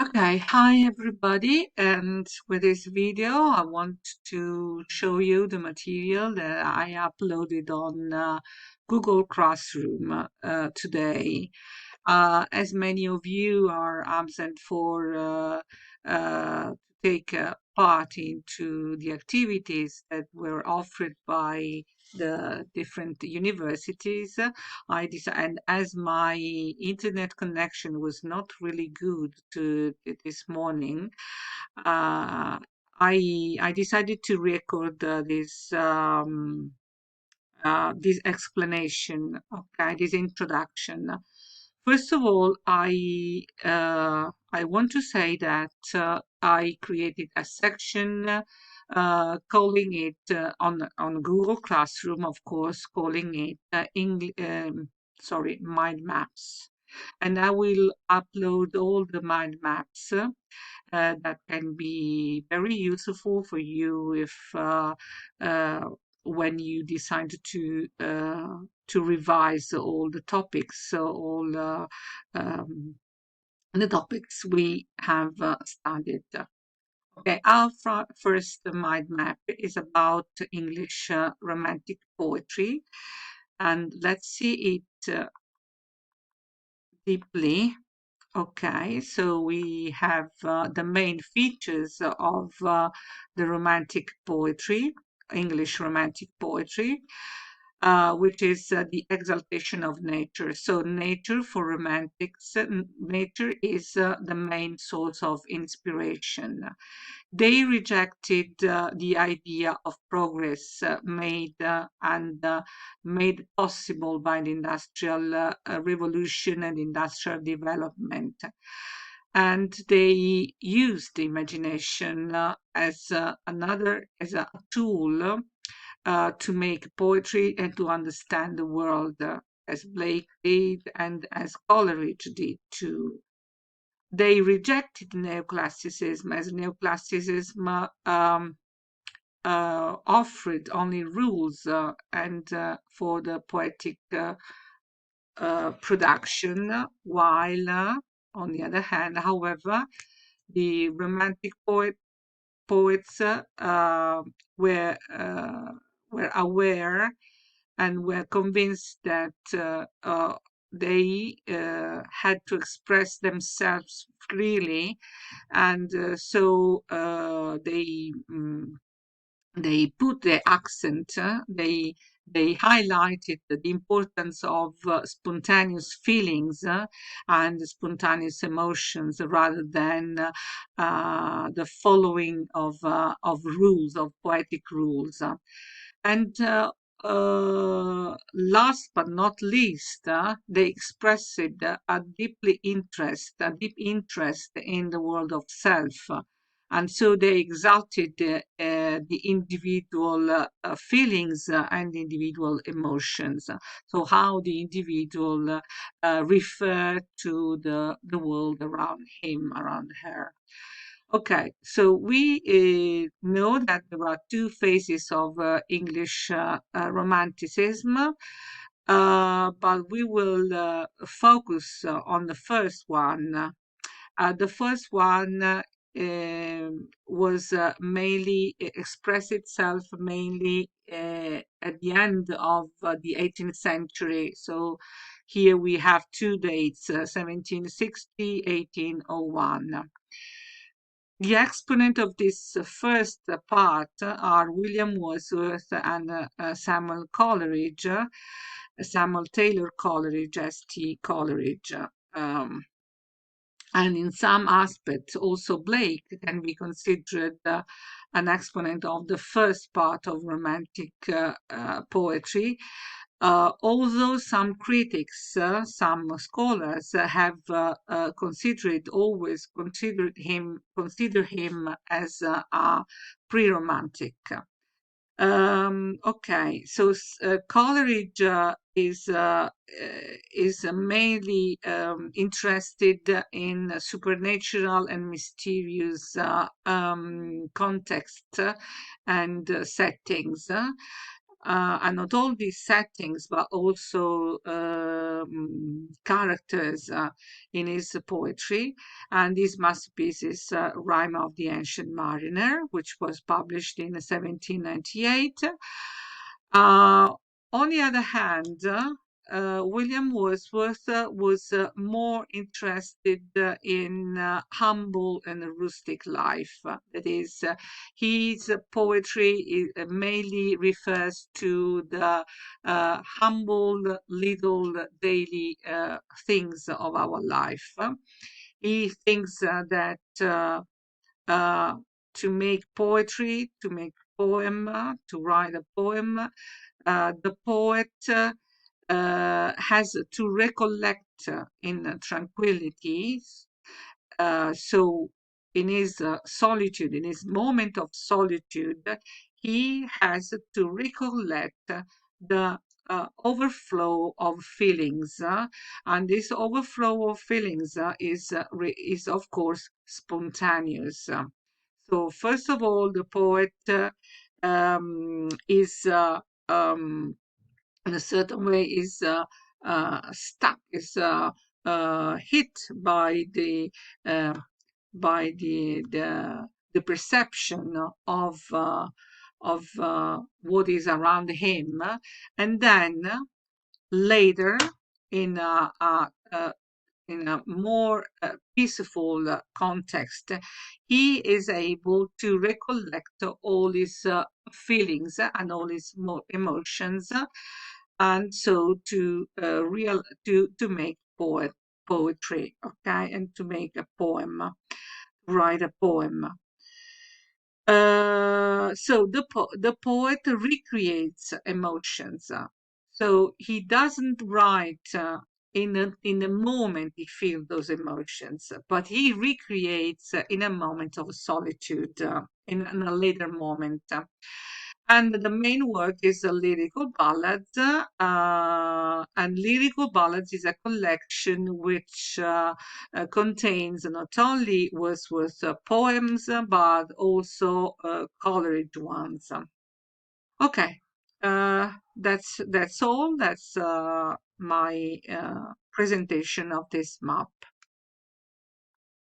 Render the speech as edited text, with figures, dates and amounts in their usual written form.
Okay, hi everybody, and with this video I want to show you the material that I uploaded on Google Classroom today. As many of you are absent for to take part into the activities that were offered by the different universities, I decided, and as my internet connection was not really good this morning, I decided to record this explanation, okay, this introduction. First of all, I want to say that I created a section calling it on Google Classroom, of course, calling it mind maps, and I will upload all the mind maps that can be very useful for you if uh, when you decide to revise all the topics, so all the topics we have studied. Okay, our first mind map is about English romantic poetry, and let's see it deeply. Okay, so we have the main features of the romantic poetry, English romantic poetry, which is the exaltation of nature. So, nature for romantics, nature is the main source of inspiration. They rejected the idea of progress made possible by the industrial revolution and industrial development. And they used the imagination as as a tool to make poetry and to understand the world, as Blake did and as Coleridge did too. They rejected neoclassicism, as neoclassicism offered only rules and for the poetic production, while on the other hand, however, the romantic poets were were aware and were convinced that they had to express themselves freely, and so they put the accent, they highlighted the importance of spontaneous feelings and spontaneous emotions rather than the following of rules, of poetic rules. And last but not least, they expressed a deep interest in the world of self, and so they exalted the individual feelings and individual emotions. So how the individual refer to the world around him, around her. Okay, so we know that there are two phases of English Romanticism, but we will focus on the first one. The first one was mainly expressed itself mainly at the end of the 18th century. So here we have two dates, 1760, 1801. The exponent of this first part are William Wordsworth and Samuel Coleridge, Samuel Taylor Coleridge, S.T. Coleridge. Um, and in some aspects, also Blake can be considered an exponent of the first part of Romantic poetry. Although some critics, some scholars have consider him as a pre-romantic. Okay, so Coleridge is mainly interested in supernatural and mysterious context and settings. and not only settings but also characters in his poetry. And this masterpiece is Rime of the Ancient Mariner, which was published in 1798. On the other hand, William Wordsworth was more interested in humble and rustic life. That is, his poetry mainly refers to the humble little daily things of our life. He thinks that uh, to make poetry, to make poem, to write a poem, the poet has to recollect in tranquility. So, in his solitude, in his moment of solitude, he has to recollect the overflow of feelings, and this overflow of feelings is of course spontaneous. So, first of all, the poet is in a certain way is stuck, is hit uh, by the perception of what is around him, and then later in a more peaceful context, he is able to recollect all his feelings and all his emotions, and so to make poetry, okay, and to make a poem, write a poem. So the poet recreates emotions. So he doesn't write in a moment he feels those emotions, but he recreates in a moment of solitude, in a later moment. And the main work is a lyrical ballads, and lyrical ballads is a collection which contains not only Wordsworth poems but also colored ones. Okay, that's all. That's my presentation of this map.